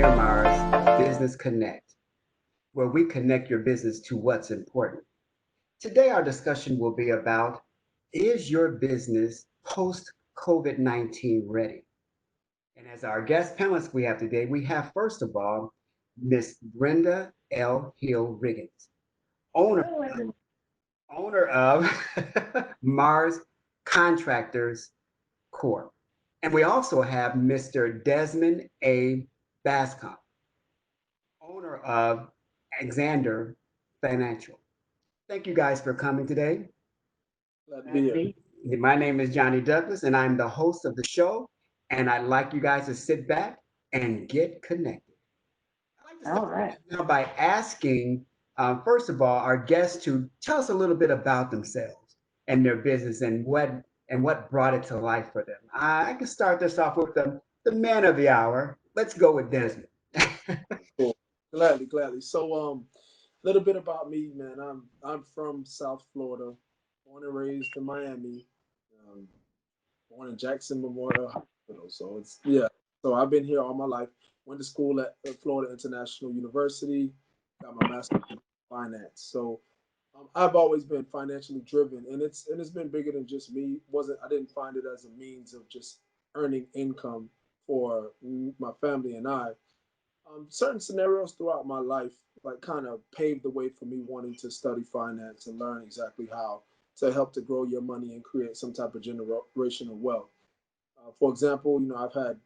Mars Business Connect, where we connect your business to what's important. Today, our discussion will be about, is your business post COVID 19 ready? And as our guest panelists we have today, we have first of all Miss Brenda L. Hill-Riggins, owner, owner of Mars Contractors Corp. And we also have Mr. Desmond A. Bascombe, owner of Xander Financial. Thank you guys for coming today. Glad to be here. My name is Johnie Douglas, and I'm the host of the show. And I'd like you guys to sit back and get connected. I'd like to start now by asking, first of all, our guests to tell us a little bit about themselves and their business and what brought it to life for them. I can start this off with the man of the hour. Let's go with Desmond. Cool. Gladly. So, a little bit about me, man. I'm from South Florida, born and raised in Miami, um, born in Jackson Memorial Hospital. So it's yeah. So I've been here all my life. Went to school at Florida International University. Got my master's in finance. So I've always been financially driven, and it's been bigger than just me. Wasn't I didn't find it as a means of just earning income for my family and I. Certain scenarios throughout my life like kind of paved the way for me wanting to study finance and learn exactly how to help to grow your money and create some type of generational wealth. For example, I've had,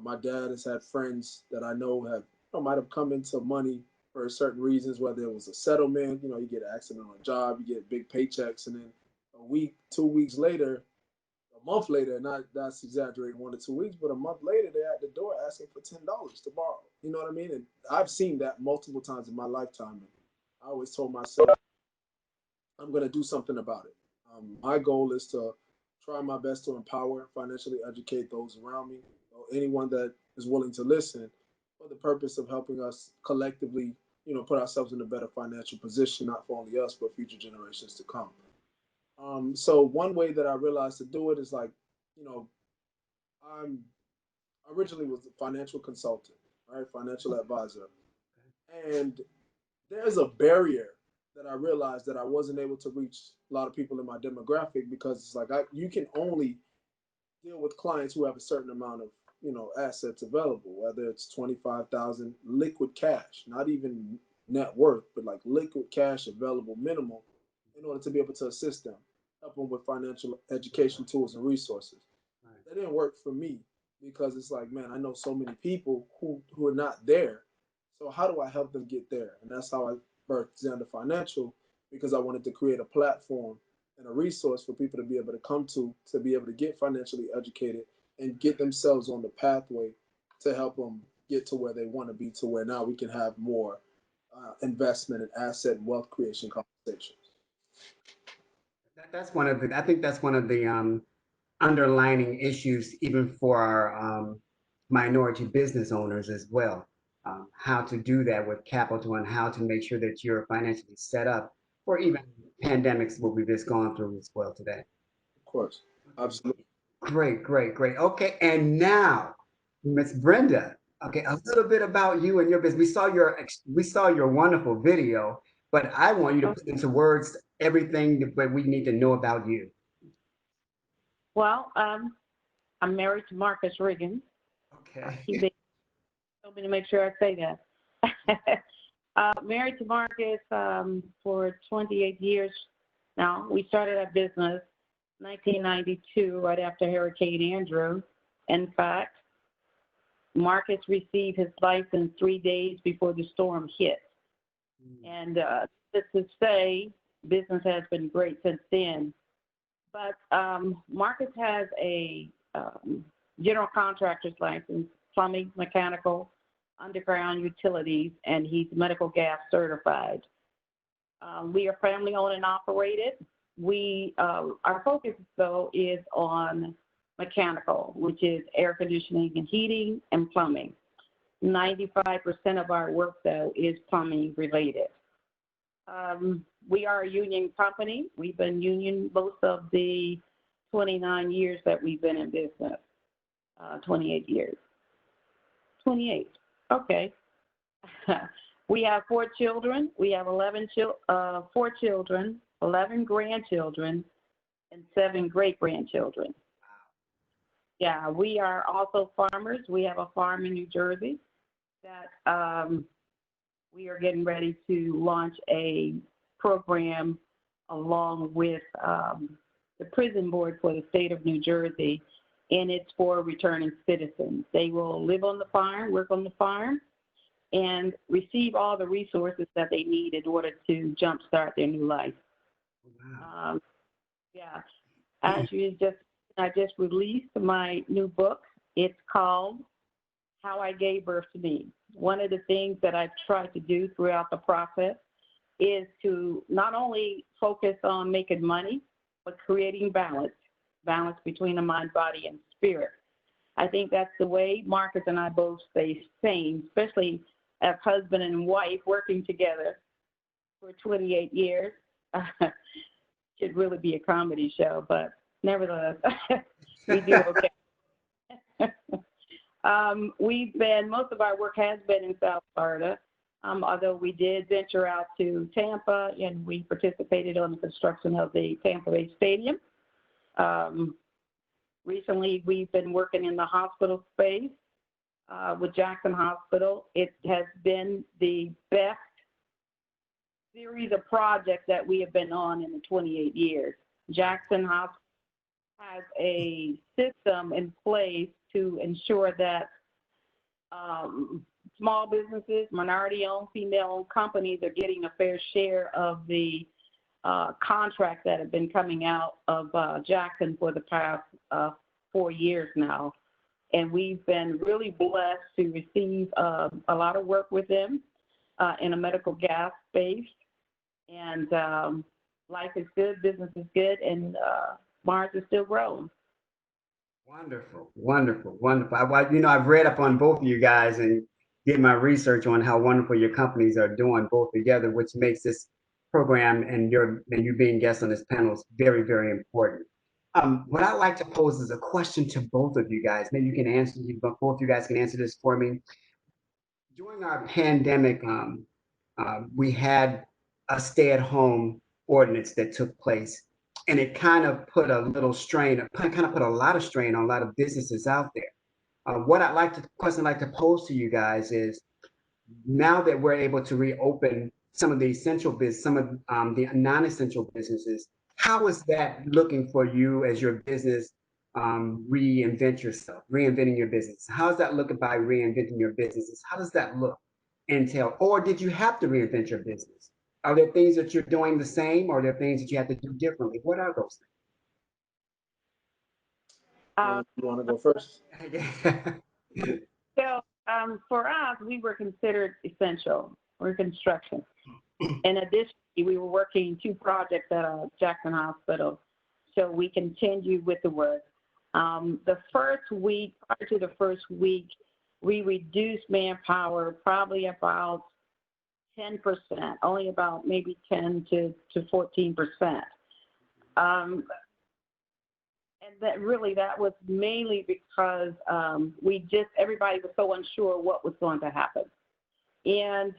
my dad has had friends that I know have, might have come into money for certain reasons, whether it was a settlement, you get an accident on a job, you get big paychecks, and then a week, 2 weeks later, a month later, not that's exaggerating, 1 to 2 weeks, but a month later, they're at the door asking for $10 to borrow. You know what I mean? And I've seen that multiple times in my lifetime. And I always told myself, I'm going to do something about it. My goal is to try my best to empower, financially educate those around me, or anyone that is willing to listen, for the purpose of helping us collectively, put ourselves in a better financial position, not for only us, but future generations to come. So one way that I realized to do it is like, you know, I'm originally was a financial consultant, right? Financial advisor. And there's a barrier that I realized that I wasn't able to reach a lot of people in my demographic because it's like you can only deal with clients who have a certain amount of assets available, whether it's 25,000 liquid cash, not even net worth, but like liquid cash available minimal in order to be able to assist them, help them with financial education tools and resources. That didn't work for me because it's like, man, I know so many people who are not there. So how do I help them get there? And that's how I birthed Xander Financial, because I wanted to create a platform and a resource for people to be able to come to be able to get financially educated and get themselves on the pathway to help them get to where they want to be, to where now we can have more investment and asset and wealth creation conversations. That's one of the. I think that's one of the underlining issues, even for our minority business owners as well. How to do that with capital and how to make sure that you're financially set up for even pandemics, what we've just gone through as well today. Of course, absolutely. Great. Okay, and now, Miss Brenda. Okay, a little bit about you and your business. We saw your wonderful video, but I want you to put into words everything that we need to know about you. Well, I'm married to Marcus Riggins. Okay. He told me to make sure I say that. Married to Marcus for 28 years now. We started our business 1992, right after Hurricane Andrew. In fact, Marcus received his license 3 days before the storm hit. And just to say, business has been great since then. But Marcus has a general contractor's license, plumbing, mechanical, underground utilities, and he's medical gas certified. We are family owned and operated. Our focus though is on mechanical, which is air conditioning and heating and plumbing. 95% of our work though is plumbing related. We are a union company. We've been union most of the 29 years that we've been in business. 28 years. 28. Okay. We have 4 children. We have 4 children, 11 grandchildren, and 7 great-grandchildren. Yeah, we are also farmers. We have a farm in New Jersey that we are getting ready to launch a program along with the prison board for the state of New Jersey, and it's for returning citizens. They will live on the farm, work on the farm, and receive all the resources that they need in order to jumpstart their new life. Wow. Yeah, I just released my new book. It's called How I Gave Birth to Me. One of the things that I've tried to do throughout the process is to not only focus on making money, but creating balance between the mind, body, and spirit. I think that's the way Marcus and I both stay sane, especially as husband and wife working together for 28 years. Should really be a comedy show, but nevertheless, we do okay. Most of our work has been in South Florida, although we did venture out to Tampa and we participated on the construction of the Tampa Bay Stadium. Recently, we've been working in the hospital space with Jackson Hospital. It has been the best series of projects that we have been on in the 28 years. Jackson Hospital has a system in place to ensure that small businesses, minority-owned, female-owned companies are getting a fair share of the contracts that have been coming out of Jackson for the past 4 years now. And we've been really blessed to receive a lot of work with them in a medical gas space. And life is good, business is good, and Mars is still growing. Wonderful, wonderful, wonderful. I've read up on both of you guys and did my research on how wonderful your companies are doing both together, which makes this program and you being guests on this panel is very, very important. What I'd like to pose is a question to both of you guys. Maybe you can answer, both of you guys can answer this for me. During our pandemic, we had a stay-at-home ordinance that took place, and it kind of put a little strain, kind of put a lot of strain on a lot of businesses out there. Question I'd like to pose to you guys is, now that we're able to reopen some of the essential business, some of the non-essential businesses, how is that looking for you as your business reinventing your business? How does that look by reinventing your businesses? How does that look entail? Or did you have to reinvent your business? Are there things that you're doing the same, or are there things that you have to do differently? What are those You want to go first? things? So for us, we were considered essential. We're construction. And additionally, we were working 2 projects at Jackson Hospital, so we continued with the work. The first week, prior to the first week, we reduced manpower probably about 10%, only about maybe 10 to 14%. And that was mainly because everybody was so unsure what was going to happen. And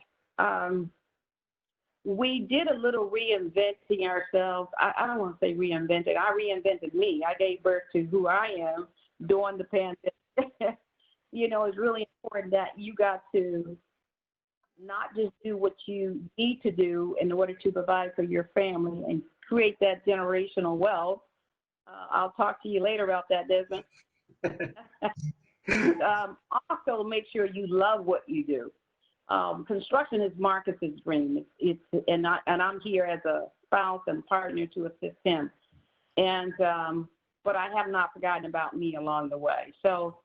we did a little reinventing ourselves. I don't want to say reinvented. I reinvented me. I gave birth to who I am during the pandemic. It's really important that you got to not just do what you need to do in order to provide for your family and create that generational wealth. I'll talk to you later about that, Desmond. Also, make sure you love what you do. Construction is Marcus's dream. And I'm here as a spouse and partner to assist him. But I have not forgotten about me along the way. So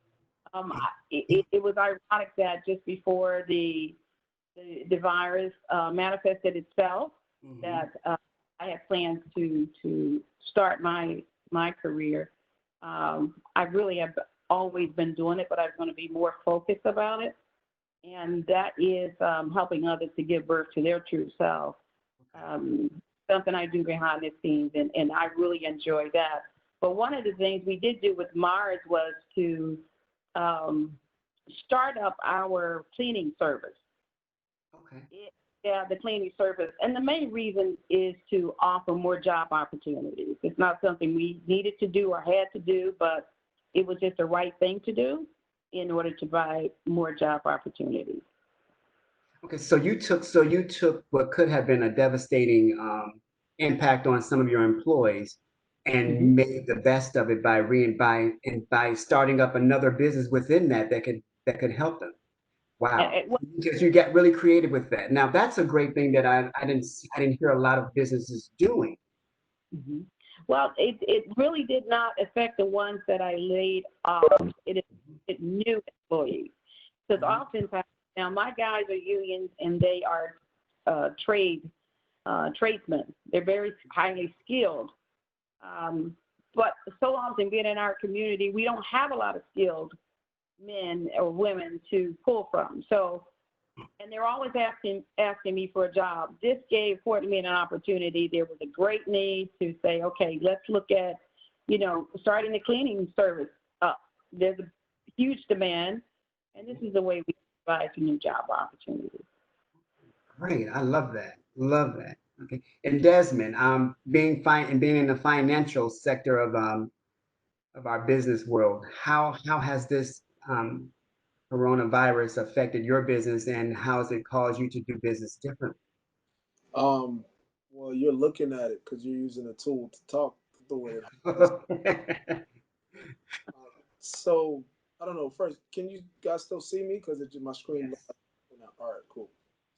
it was ironic that just before the virus manifested itself, that I had plans to start my career. I really have always been doing it, but I'm going to be more focused about it. And that is helping others to give birth to their true self. Something I do behind the scenes, and I really enjoy that. But one of the things we did do with Mars was to start up our cleaning service. Okay. Yeah, the cleaning service. And the main reason is to offer more job opportunities. It's not something we needed to do or had to do, but it was just the right thing to do in order to provide more job opportunities. Okay, so you took what could have been a devastating impact on some of your employees and made the best of it by starting up another business within that could help them. Wow, because you get really creative with that. Now that's a great thing that I didn't hear a lot of businesses doing. Well, it really did not affect the ones that I laid off. It new employees, because oftentimes now my guys are unions and they are tradesmen. They're very highly skilled, but so often being in our community, we don't have a lot of skilled men or women to pull from. So, and they're always asking me for a job. This afforded me an opportunity. There was a great need to say, okay, let's look at, starting the cleaning service up. There's a huge demand, and this is the way we provide for new job opportunities. Great, I love that. Love that. Okay, and Desmond, being in the financial sector of our business world, how has this coronavirus affected your business, and how has it caused you to do business differently? Well, you're looking at it because you're using a tool to talk through it. So I don't know. First, can you guys still see me? Because my screen. Yes. All right, cool.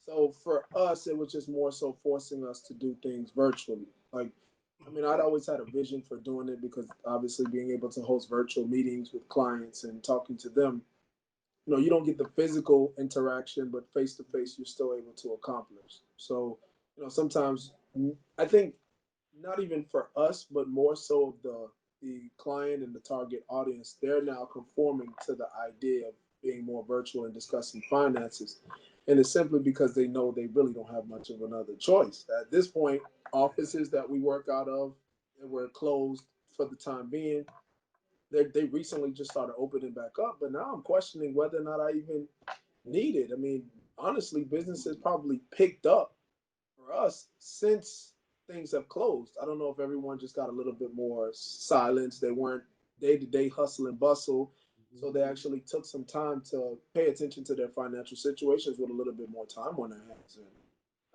So for us, it was just more so forcing us to do things virtually. Like, I mean, I'd always had a vision for doing it because obviously being able to host virtual meetings with clients and talking to them, you don't get the physical interaction, but face to face, you're still able to accomplish. So, sometimes I think not even for us, but more so of the client and the target audience, they're now conforming to the idea of being more virtual and discussing finances. And it's simply because they know they really don't have much of another choice. At this point, offices that we work out of that were closed for the time being, they recently just started opening back up. But now I'm questioning whether or not I even need it. I mean, honestly, business has probably picked up for us since things have closed. I don't know if everyone just got a little bit more silence. They weren't day to day hustle and bustle. So they actually took some time to pay attention to their financial situations with a little bit more time on their hands. And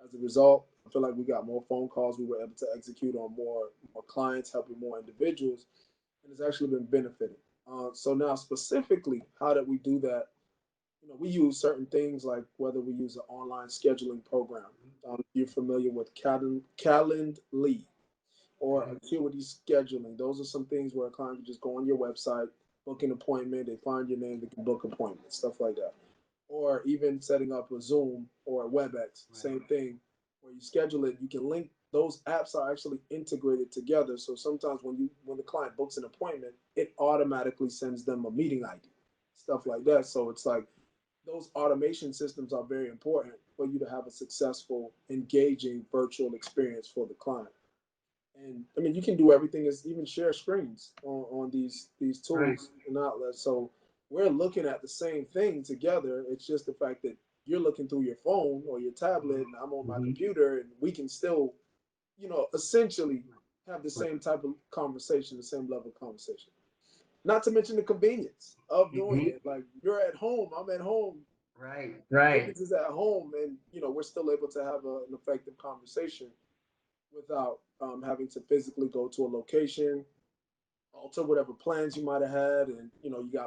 as a result, I feel like we got more phone calls. We were able to execute on more clients, helping more individuals, and it's actually been benefiting. So now specifically, how did we do that? We use certain things like whether we use an online scheduling program. If you're familiar with Calendly or Acuity scheduling, those are some things where a client can just go on your website, book an appointment, they find your name, they can book appointments, stuff like that. Or even setting up a Zoom or a WebEx, same thing, where you schedule it, you can link. Those apps are actually integrated together. So sometimes when the client books an appointment, it automatically sends them a meeting ID, stuff like that. So it's like those automation systems are very important for you to have a successful, engaging virtual experience for the client. And I mean, you can do everything as even share screens on these tools and outlets. So we're looking at the same thing together. It's just the fact that you're looking through your phone or your tablet, and I'm on my computer, and we can still, essentially have the same type of conversation, the same level of conversation. Not to mention the convenience of doing it. Like you're at home, I'm at home. Right. This is at home, and we're still able to have an effective conversation without having to physically go to a location, alter whatever plans you might have had, and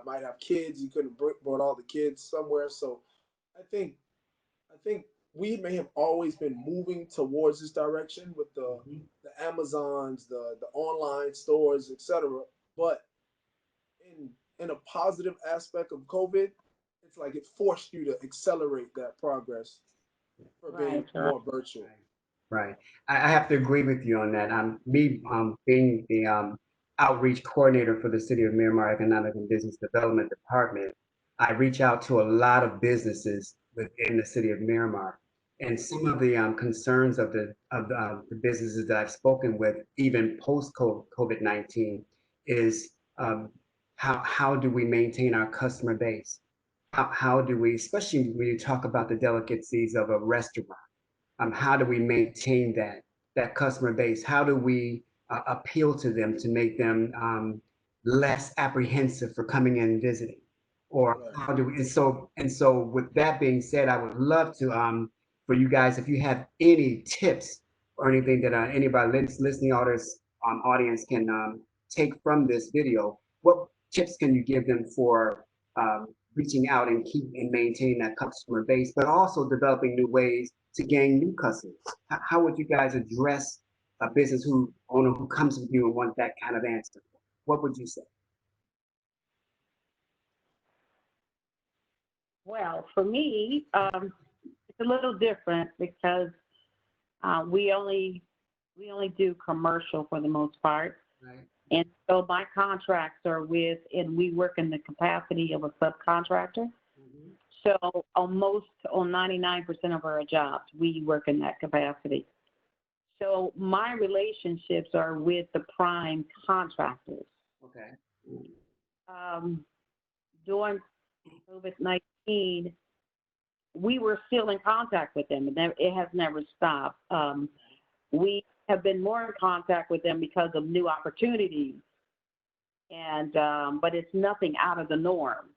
might have kids. You couldn't brought all the kids somewhere. So I think we may have always been moving towards this direction with the Amazons, the online stores, etc. But in a positive aspect of COVID, it's like it forced you to accelerate that progress for being more virtual. Right. I have to agree with you on that. Being the outreach coordinator for the City of Miramar Economic and Business Development Department, I reach out to a lot of businesses within the City of Miramar. And some of the concerns of the businesses that I've spoken with, even post COVID-19, is how do we maintain our customer base? how do we, especially when you talk about the delicacies of a restaurant, how do we maintain that customer base? How do we appeal to them to make them less apprehensive for coming in and visiting? Or Right. how do we, and so with that being said, I would love to for you guys, if you have any tips or anything that anybody listening audience can take from this video, what tips can you give them for reaching out and keep and maintaining that customer base, but also developing new ways to gain new customers? How would you guys address a business owner who comes with you and wants that kind of answer? What would you say? Well, for me, it's a little different because we only do commercial for the most part. Right. And so my contracts are with, and we work in the capacity of a subcontractor. Mm-hmm. So on 99% of our jobs, we work in that capacity. So my relationships are with the prime contractors. Okay. During COVID-19, we were still in contact with them, and it has never stopped. We have been more in contact with them because of new opportunities, and but it's nothing out of the norm.